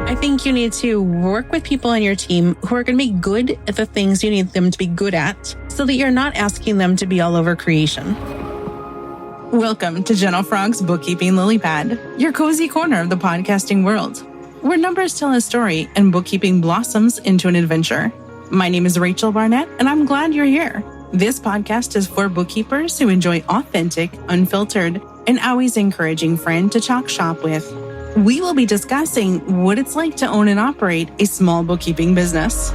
I think you need to work with people on your team who are going to be good at the things you need them to be good at so that you're not asking them to be all over creation. Welcome to Gentle Frog's Bookkeeping Lily Pad, your cozy corner of the podcasting world, where numbers tell a story and bookkeeping blossoms into an adventure. My name is Rachel Barnett, and I'm glad you're here. This podcast is for bookkeepers who enjoy authentic, unfiltered, and always encouraging friend to talk shop with. We will be discussing what it's like to own and operate a small bookkeeping business.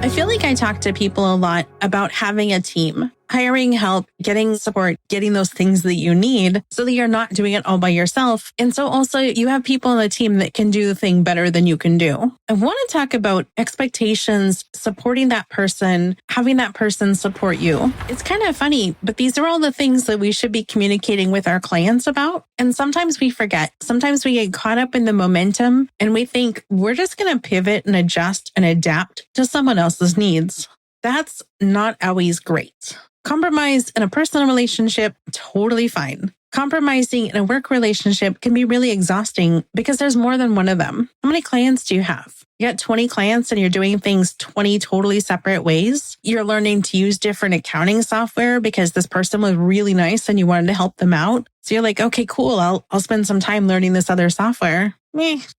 I feel like I talk to people a lot about having a team, hiring help, getting support, getting those things that you need so that you're not doing it all by yourself. And so also you have people on the team that can do the thing better than you can do. I want to talk about expectations, supporting that person, having that person support you. It's kind of funny, but these are all the things that we should be communicating with our clients about. And sometimes we forget. Sometimes we get caught up in the momentum and we think we're just going to pivot and adjust and adapt to someone else's needs. That's not always great. Compromise in a personal relationship, totally fine. Compromising in a work relationship can be really exhausting because there's more than one of them. How many clients do you have? You got 20 clients and you're doing things 20 totally separate ways. You're learning to use different accounting software because this person was really nice and you wanted to help them out. So you're like, okay, cool. I'll spend some time learning this other software.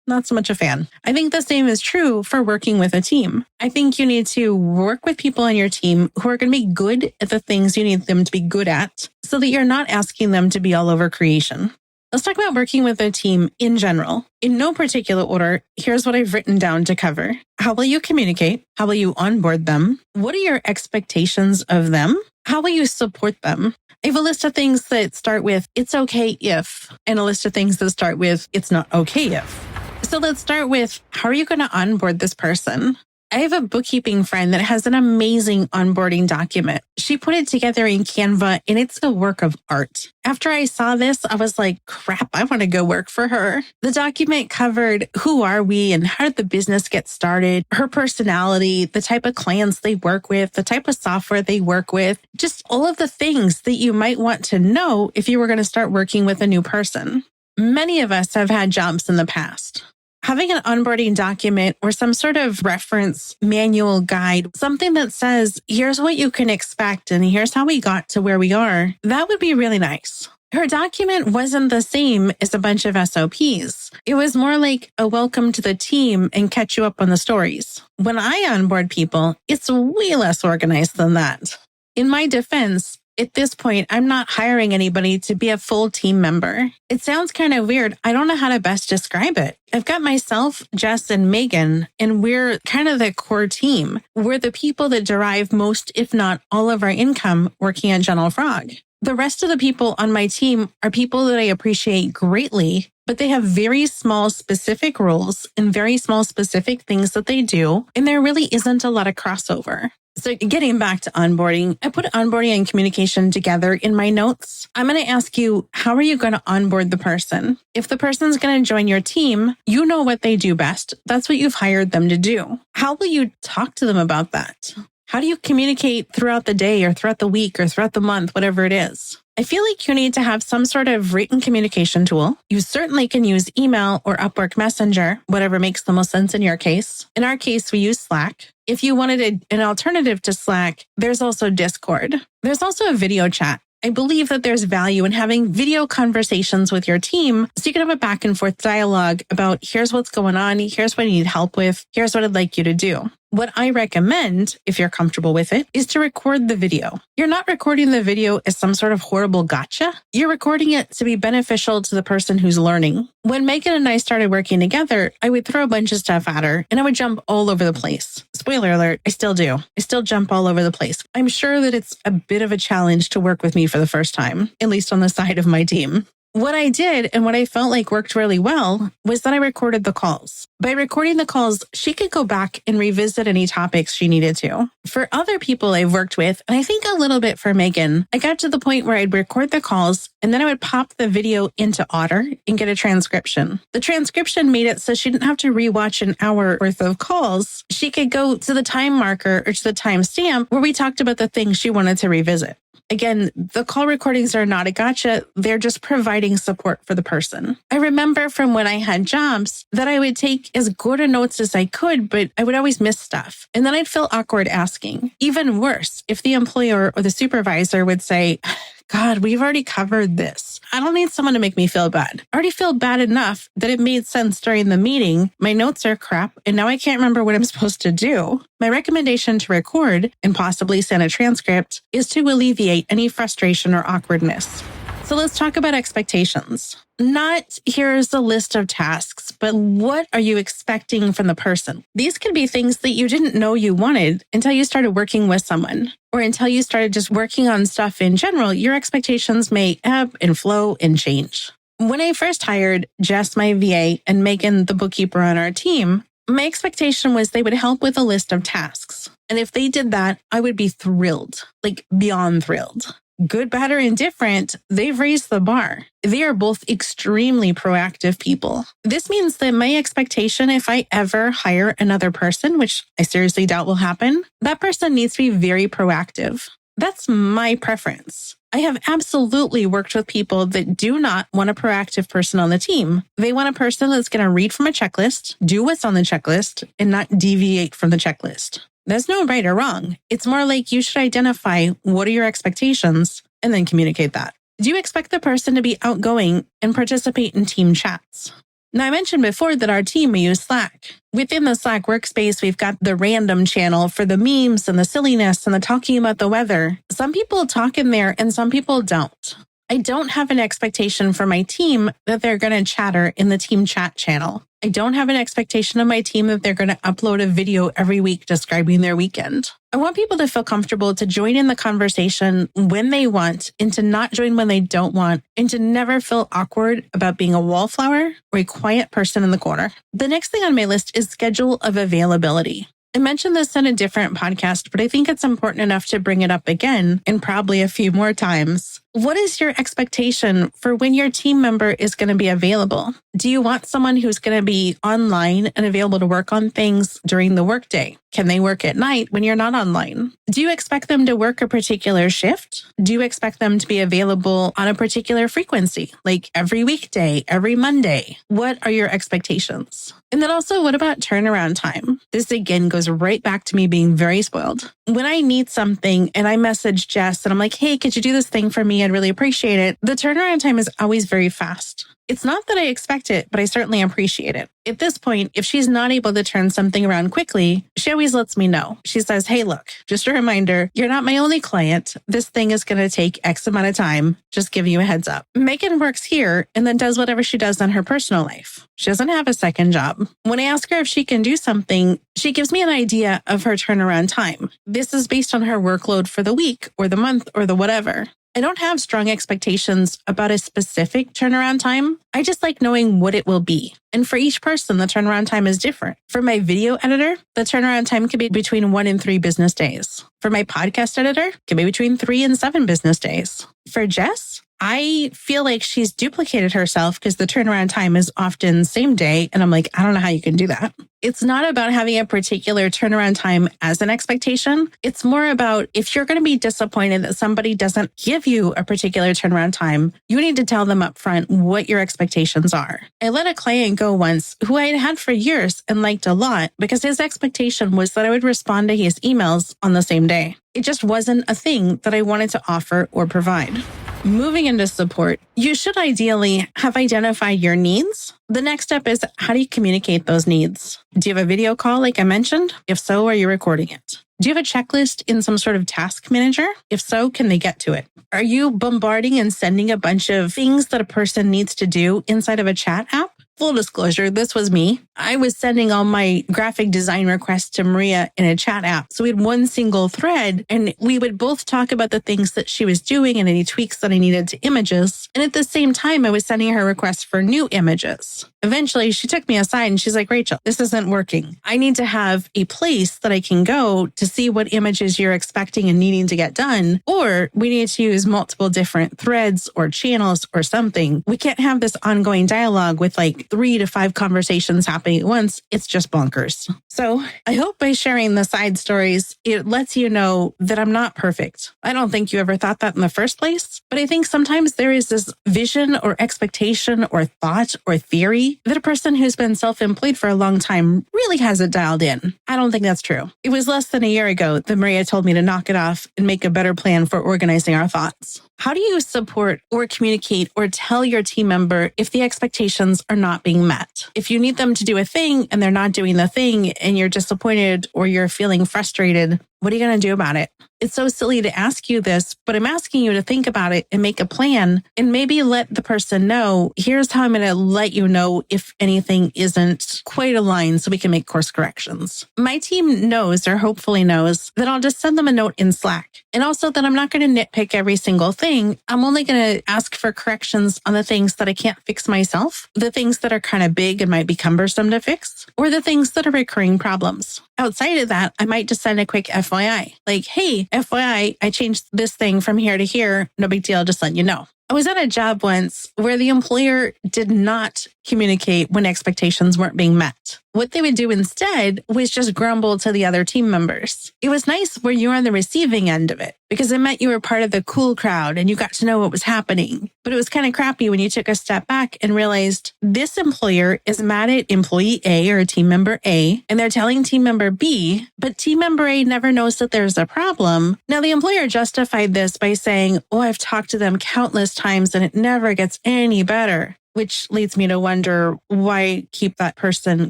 Not so much a fan. I think the same is true for working with a team. I think you need to work with people on your team who are going to be good at the things you need them to be good at so that you're not asking them to be all over creation. Let's talk about working with a team in general. In no particular order, here's what I've written down to cover. How will you communicate? How will you onboard them? What are your expectations of them? How will you support them? I have a list of things that start with, it's okay if, and a list of things that start with, it's not okay if. So let's start with, how are you going to onboard this person? I have a bookkeeping friend that has an amazing onboarding document. She put it together in Canva and it's a work of art. After I saw this, I was like, crap, I want to go work for her. The document covered who are we and how did the business get started, her personality, the type of clients they work with, the type of software they work with, just all of the things that you might want to know if you were going to start working with a new person. Many of us have had jobs in the past. Having an onboarding document or some sort of reference manual guide, something that says, here's what you can expect and here's how we got to where we are, that would be really nice. Her document wasn't the same as a bunch of SOPs. It was more like a welcome to the team and catch you up on the stories. When I onboard people, it's way less organized than that. In my defense, at this point, I'm not hiring anybody to be a full team member. It sounds kind of weird. I don't know how to best describe it. I've got myself, Jess, and Megan, and we're kind of the core team. We're the people that derive most, if not all of our income working at Gentle Frog. The rest of the people on my team are people that I appreciate greatly, but they have very small specific roles and very small specific things that they do, and there really isn't a lot of crossover. So getting back to onboarding, I put onboarding and communication together in my notes. I'm going to ask you, how are you going to onboard the person? If the person's going to join your team, you know what they do best. That's what you've hired them to do. How will you talk to them about that? How do you communicate throughout the day or throughout the week or throughout the month, whatever it is? I feel like you need to have some sort of written communication tool. You certainly can use email or Upwork Messenger, whatever makes the most sense in your case. In our case, we use Slack. If you wanted an alternative to Slack, there's also Discord. There's also a video chat. I believe that there's value in having video conversations with your team so you can have a back and forth dialogue about here's what's going on, here's what I need help with, here's what I'd like you to do. What I recommend, if you're comfortable with it, is to record the video. You're not recording the video as some sort of horrible gotcha. You're recording it to be beneficial to the person who's learning. When Megan and I started working together, I would throw a bunch of stuff at her and I would jump all over the place. Spoiler alert, I still do. I still jump all over the place. I'm sure that it's a bit of a challenge to work with me for the first time, at least on the side of my team. What I did and what I felt like worked really well was that I recorded the calls. By recording the calls, she could go back and revisit any topics she needed to. For other people I've worked with, and I think a little bit for Megan, I got to the point where I'd record the calls and then I would pop the video into Otter and get a transcription. The transcription made it so she didn't have to rewatch an hour worth of calls. She could go to the time marker or to the timestamp where we talked about the things she wanted to revisit. Again, the call recordings are not a gotcha. They're just providing support for the person. I remember from when I had jobs that I would take as good a notes as I could, but I would always miss stuff. And then I'd feel awkward asking. Even worse, if the employer or the supervisor would say, God, we've already covered this. I don't need someone to make me feel bad. I already feel bad enough that it made sense during the meeting. My notes are crap, and now I can't remember what I'm supposed to do. My recommendation to record and possibly send a transcript is to alleviate any frustration or awkwardness. So let's talk about expectations. Not here's a list of tasks, but what are you expecting from the person? These could be things that you didn't know you wanted until you started working with someone, or until you started just working on stuff in general. Your expectations may ebb and flow and change. When I first hired Jess, my VA, and Megan, the bookkeeper on our team, my expectation was they would help with a list of tasks. And if they did that, I would be thrilled, like beyond thrilled. Good, bad, or indifferent, they've raised the bar. They are both extremely proactive people. This means that my expectation, if I ever hire another person, which I seriously doubt will happen, that person needs to be very proactive. That's my preference. I have absolutely worked with people that do not want a proactive person on the team. They want a person that's going to read from a checklist, do what's on the checklist, and not deviate from the checklist. There's no right or wrong. It's more like you should identify what are your expectations and then communicate that. Do you expect the person to be outgoing and participate in team chats? Now, I mentioned before that our team, we use Slack. Within the Slack workspace, we've got the random channel for the memes and the silliness and the talking about the weather. Some people talk in there and some people don't. I don't have an expectation for my team that they're going to chatter in the team chat channel. I don't have an expectation of my team that they're going to upload a video every week describing their weekend. I want people to feel comfortable to join in the conversation when they want and to not join when they don't want, and to never feel awkward about being a wallflower or a quiet person in the corner. The next thing on my list is schedule of availability. I mentioned this in a different podcast, but I think it's important enough to bring it up again and probably a few more times. What is your expectation for when your team member is going to be available? Do you want someone who's going to be online and available to work on things during the workday? Can they work at night when you're not online? Do you expect them to work a particular shift? Do you expect them to be available on a particular frequency, like every weekday, every Monday? What are your expectations? And then also, what about turnaround time? This again goes right back to me being very spoiled. When I need something and I message Jess and I'm like, hey, could you do this thing for me? I'd really appreciate it. The turnaround time is always very fast. It's not that I expect it, but I certainly appreciate it. At this point, if she's not able to turn something around quickly, she always lets me know. She says, hey, look, just a reminder, you're not my only client. This thing is going to take X amount of time. Just giving you a heads up. Megan works here and then does whatever she does in her personal life. She doesn't have a second job. When I ask her if she can do something, she gives me an idea of her turnaround time. This is based on her workload for the week or the month or the whatever. I don't have strong expectations about a specific turnaround time. I just like knowing what it will be. And for each person, the turnaround time is different. For my video editor, the turnaround time can be between 1 and 3 business days. For my podcast editor, it can be between 3 and 7 business days. For Jess, I feel like she's duplicated herself because the turnaround time is often same day. And I'm like, I don't know how you can do that. It's not about having a particular turnaround time as an expectation. It's more about if you're going to be disappointed that somebody doesn't give you a particular turnaround time, you need to tell them up front what your expectations are. I let a client go once who I had had for years and liked a lot because his expectation was that I would respond to his emails on the same day. It just wasn't a thing that I wanted to offer or provide. Moving into support, you should ideally have identified your needs. The next step is, how do you communicate those needs? Do you have a video call like I mentioned? If so, are you recording it? Do you have a checklist in some sort of task manager? If so, can they get to it? Are you bombarding and sending a bunch of things that a person needs to do inside of a chat app? Full disclosure, this was me. I was sending all my graphic design requests to Maria in a chat app. So we had one single thread and we would both talk about the things that she was doing and any tweaks that I needed to images. And at the same time, I was sending her requests for new images. Eventually, she took me aside and she's like, Rachel, this isn't working. I need to have a place that I can go to see what images you're expecting and needing to get done. Or we need to use multiple different threads or channels or something. We can't have this ongoing dialogue with like 3 to 5 conversations happening at once. It's just bonkers. So I hope by sharing the side stories, it lets you know that I'm not perfect. I don't think you ever thought that in the first place, but I think sometimes there is this vision or expectation or thought or theory that a person who's been self-employed for a long time really has it dialed in. I don't think that's true. It was less than a year ago that Maria told me to knock it off and make a better plan for organizing our thoughts. How do you support or communicate or tell your team member if the expectations are not being met? If you need them to do a thing and they're not doing the thing and you're disappointed or you're feeling frustrated, what are you going to do about it? It's so silly to ask you this, but I'm asking you to think about it and make a plan and maybe let the person know, here's how I'm going to let you know if anything isn't quite aligned so we can make course corrections. My team knows, or hopefully knows, that I'll just send them a note in Slack. And also that I'm not going to nitpick every single thing. I'm only going to ask for corrections on the things that I can't fix myself, the things that are kind of big and might be cumbersome to fix, or the things that are recurring problems. Outside of that, I might just send a quick FYI, like, hey, FYI, I changed this thing from here to here. No big deal, just letting you know. I was at a job once where the employer did not communicate when expectations weren't being met. What they would do instead was just grumble to the other team members. It was nice where you were on the receiving end of it because it meant you were part of the cool crowd and you got to know what was happening. But it was kind of crappy when you took a step back and realized this employer is mad at employee A or team member A, and they're telling team member B, but team member A never knows that there's a problem. Now, the employer justified this by saying, oh, I've talked to them countless times and it never gets any better. Which leads me to wonder why keep that person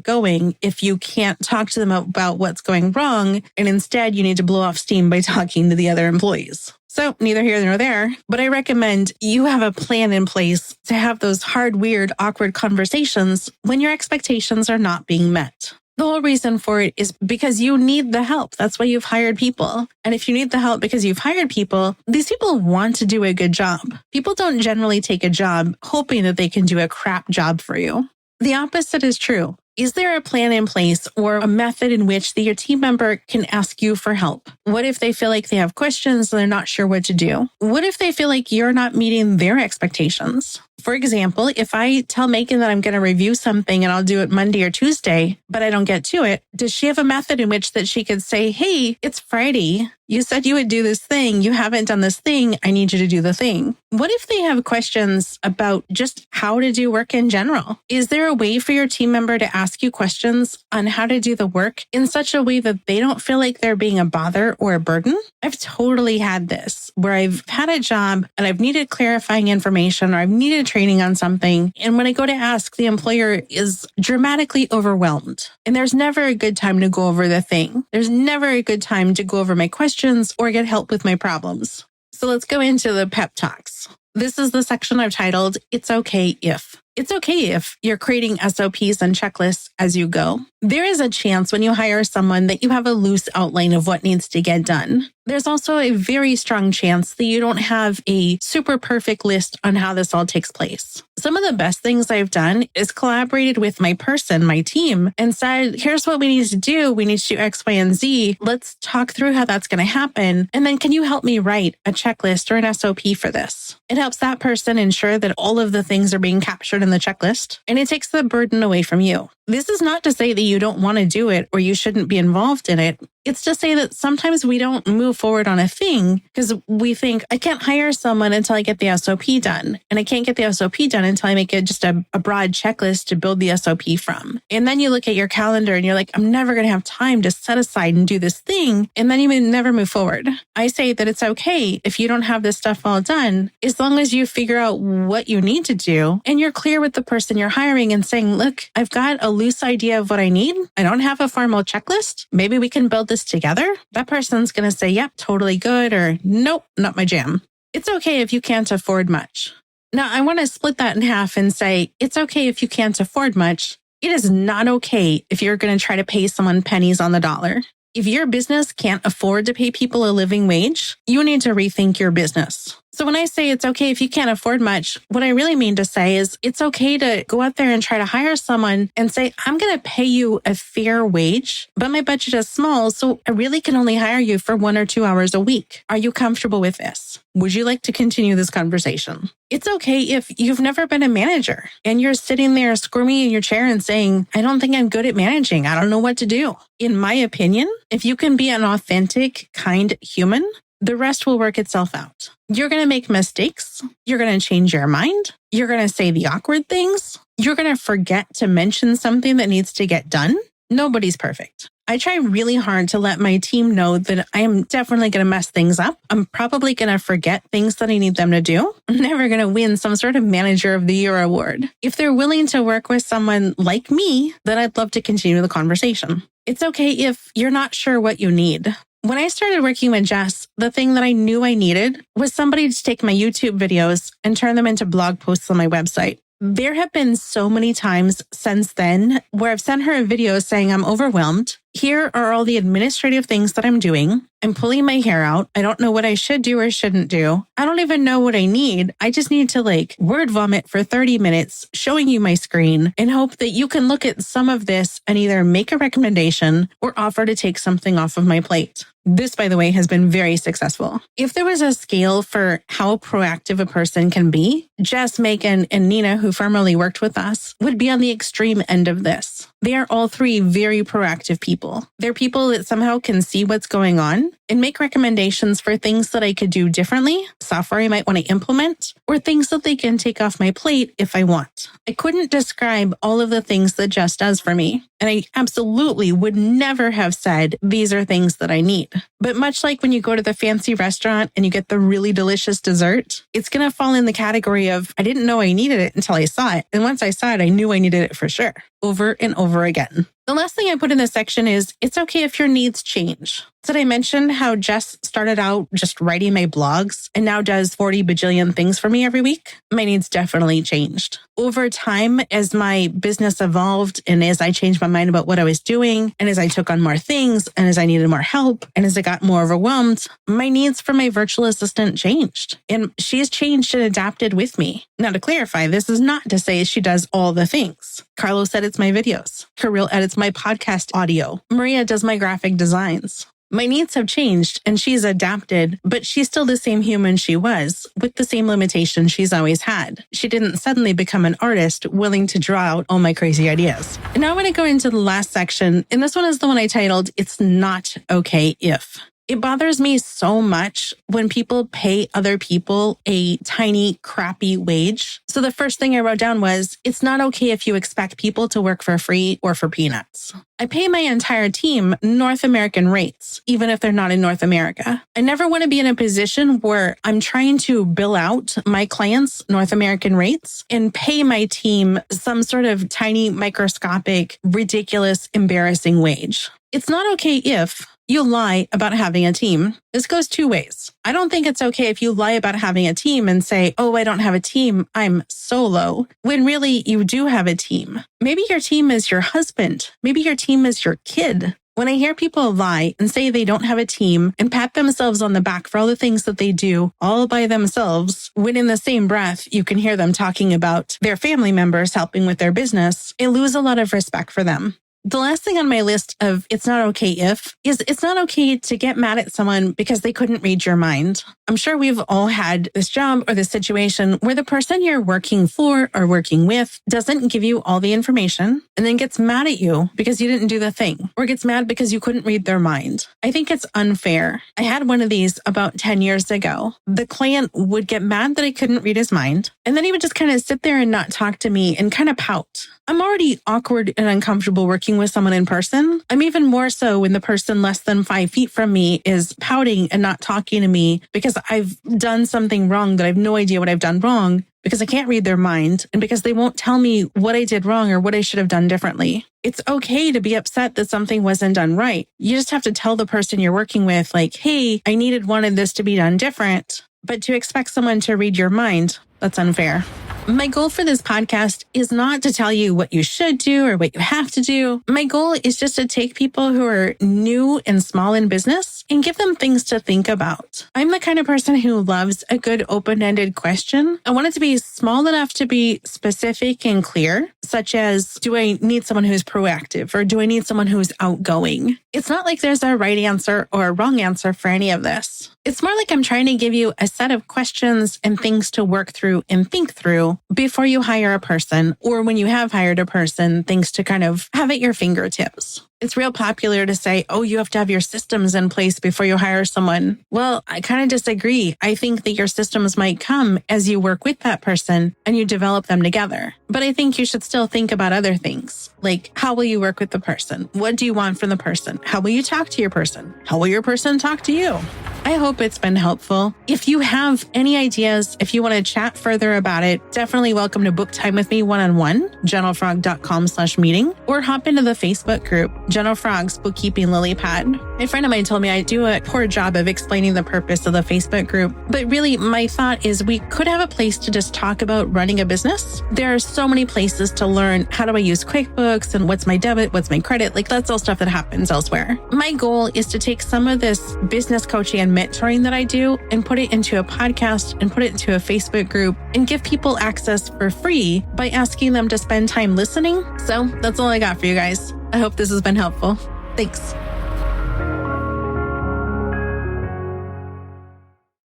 going if you can't talk to them about what's going wrong and instead you need to blow off steam by talking to the other employees. So neither here nor there, but I recommend you have a plan in place to have those hard, weird, awkward conversations when your expectations are not being met. The whole reason for it is because you need the help. That's why you've hired people. And if you need the help because you've hired people, these people want to do a good job. People don't generally take a job hoping that they can do a crap job for you. The opposite is true. Is there a plan in place or a method in which your team member can ask you for help? What if they feel like they have questions and they're not sure what to do? What if they feel like you're not meeting their expectations? For example, if I tell Megan that I'm going to review something and I'll do it Monday or Tuesday, but I don't get to it, does she have a method in which that she could say, hey, it's Friday. You said you would do this thing. You haven't done this thing. I need you to do the thing. What if they have questions about just how to do work in general? Is there a way for your team member to ask you questions on how to do the work in such a way that they don't feel like they're being a bother or a burden? I've totally had this where I've had a job and I've needed clarifying information or I've needed training on something. And when I go to ask, the employer is dramatically overwhelmed. And there's never a good time to go over the thing. There's never a good time to go over my questions or get help with my problems. So let's go into the pep talks. This is the section I've titled, It's Okay If. It's okay if you're creating SOPs and checklists as you go. There is a chance when you hire someone that you have a loose outline of what needs to get done. There's also a very strong chance that you don't have a super perfect list on how this all takes place. Some of the best things I've done is collaborated with my person, my team, and said, here's what we need to do. We need to do X, Y, and Z. Let's talk through how that's going to happen. And then can you help me write a checklist or an SOP for this? It helps that person ensure that all of the things are being captured in the checklist, and it takes the burden away from you. This is not to say that you don't want to do it or you shouldn't be involved in it. It's to say that sometimes we don't move forward on a thing because we think, I can't hire someone until I get the SOP done. And I can't get the SOP done until I make it just a broad checklist to build the SOP from. And then you look at your calendar and you're like, I'm never going to have time to set aside and do this thing. And then you may never move forward. I say that it's okay if you don't have this stuff all done, as long as you figure out what you need to do and you're clear with the person you're hiring and saying, look, I've got a loose idea of what I need. I don't have a formal checklist. Maybe we can build this together. That person's going to say, yep, totally good, or nope, not my jam. It's okay if you can't afford much. Now, I want to split that in half and say, it's okay if you can't afford much. It is not okay if you're going to try to pay someone pennies on the dollar. If your business can't afford to pay people a living wage, you need to rethink your business. So when I say it's okay if you can't afford much, what I really mean to say is it's okay to go out there and try to hire someone and say, I'm going to pay you a fair wage, but my budget is small, so I really can only hire you for 1 or 2 hours a week. Are you comfortable with this? Would you like to continue this conversation? It's okay if you've never been a manager and you're sitting there squirming in your chair and saying, I don't think I'm good at managing. I don't know what to do. In my opinion, if you can be an authentic, kind human, the rest will work itself out. You're going to make mistakes. You're going to change your mind. You're going to say the awkward things. You're going to forget to mention something that needs to get done. Nobody's perfect. I try really hard to let my team know that I am definitely going to mess things up. I'm probably going to forget things that I need them to do. I'm never going to win some sort of Manager of the Year award. If they're willing to work with someone like me, then I'd love to continue the conversation. It's okay if you're not sure what you need. When I started working with Jess, the thing that I knew I needed was somebody to take my YouTube videos and turn them into blog posts on my website. There have been so many times since then where I've sent her a video saying I'm overwhelmed. Here are all the administrative things that I'm doing. I'm pulling my hair out. I don't know what I should do or shouldn't do. I don't even know what I need. I just need to word vomit for 30 minutes, showing you my screen and hope that you can look at some of this and either make a recommendation or offer to take something off of my plate. This, by the way, has been very successful. If there was a scale for how proactive a person can be, Jess, Megan, and Nina, who formerly worked with us, would be on the extreme end of this. They are all three very proactive people. They're people that somehow can see what's going on and make recommendations for things that I could do differently, software I might want to implement, or things that they can take off my plate if I want. I couldn't describe all of the things that Jess does for me, and I absolutely would never have said these are things that I need. But much like when you go to the fancy restaurant and you get the really delicious dessert, it's going to fall in the category of, I didn't know I needed it until I saw it. And once I saw it, I knew I needed it for sure, over and over again. The last thing I put in this section is, it's okay if your needs change. Did I mention how Jess started out just writing my blogs and now does 40 bajillion things for me every week? My needs definitely changed. Over time, as my business evolved and as I changed my mind about what I was doing, and as I took on more things, and as I needed more help, and as I got more overwhelmed, my needs for my virtual assistant changed. And she has changed and adapted with me. Now, to clarify, this is not to say she does all the things. Carlos edits my videos. Kirill edits my podcast audio. Maria does my graphic designs. My needs have changed and she's adapted, but she's still the same human she was with the same limitations she's always had. She didn't suddenly become an artist willing to draw out all my crazy ideas. And now I'm going to go into the last section, and this one is the one I titled, It's Not Okay If. It bothers me so much when people pay other people a tiny, crappy wage. So the first thing I wrote down was, it's not okay if you expect people to work for free or for peanuts. I pay my entire team North American rates, even if they're not in North America. I never want to be in a position where I'm trying to bill out my clients North American rates and pay my team some sort of tiny, microscopic, ridiculous, embarrassing wage. It's not okay if you lie about having a team. This goes two ways. I don't think it's okay if you lie about having a team and say, oh, I don't have a team, I'm solo, when really you do have a team. Maybe your team is your husband. Maybe your team is your kid. When I hear people lie and say they don't have a team and pat themselves on the back for all the things that they do all by themselves, when in the same breath you can hear them talking about their family members helping with their business, I lose a lot of respect for them. The last thing on my list of it's not okay if is it's not okay to get mad at someone because they couldn't read your mind. I'm sure we've all had this job or this situation where the person you're working for or working with doesn't give you all the information and then gets mad at you because you didn't do the thing, or gets mad because you couldn't read their mind. I think it's unfair. I had one of these about 10 years ago. The client would get mad that I couldn't read his mind, and then he would just kind of sit there and not talk to me and kind of pout. I'm already awkward and uncomfortable working with someone in person. I'm even more so when the person less than 5 feet from me is pouting and not talking to me because I've done something wrong that I have no idea what I've done wrong, because I can't read their mind and because they won't tell me what I did wrong or what I should have done differently. It's okay to be upset that something wasn't done right. You just have to tell the person you're working with, like, hey, wanted this to be done different. But to expect someone to read your mind, that's unfair. My goal for this podcast is not to tell you what you should do or what you have to do. My goal is just to take people who are new and small in business and give them things to think about. I'm the kind of person who loves a good open-ended question. I want it to be small enough to be specific and clear, such as, do I need someone who's proactive or do I need someone who's outgoing? It's not like there's a right answer or a wrong answer for any of this. It's more like I'm trying to give you a set of questions and things to work through and think through before you hire a person, or when you have hired a person, things to kind of have at your fingertips. It's real popular to say, oh, you have to have your systems in place before you hire someone. Well, I kind of disagree. I think that your systems might come as you work with that person and you develop them together. But I think you should still think about other things, like how will you work with the person? What do you want from the person? How will you talk to your person? How will your person talk to you? I hope it's been helpful. If you have any ideas, if you want to chat further about it, definitely welcome to book time with me one-on-one, gentlefrog.com/meeting, or hop into the Facebook group, Gentle Frog's Bookkeeping Lily Pad. A friend of mine told me I do a poor job of explaining the purpose of the Facebook group, but really my thought is we could have a place to just talk about running a business. There are so many places to learn how do I use QuickBooks and what's my debit, what's my credit, like that's all stuff that happens elsewhere. My goal is to take some of this business coaching and mentoring that I do and put it into a podcast and put it into a Facebook group and give people access for free by asking them to spend time listening. So that's all I got for you guys. I hope this has been helpful. Thanks.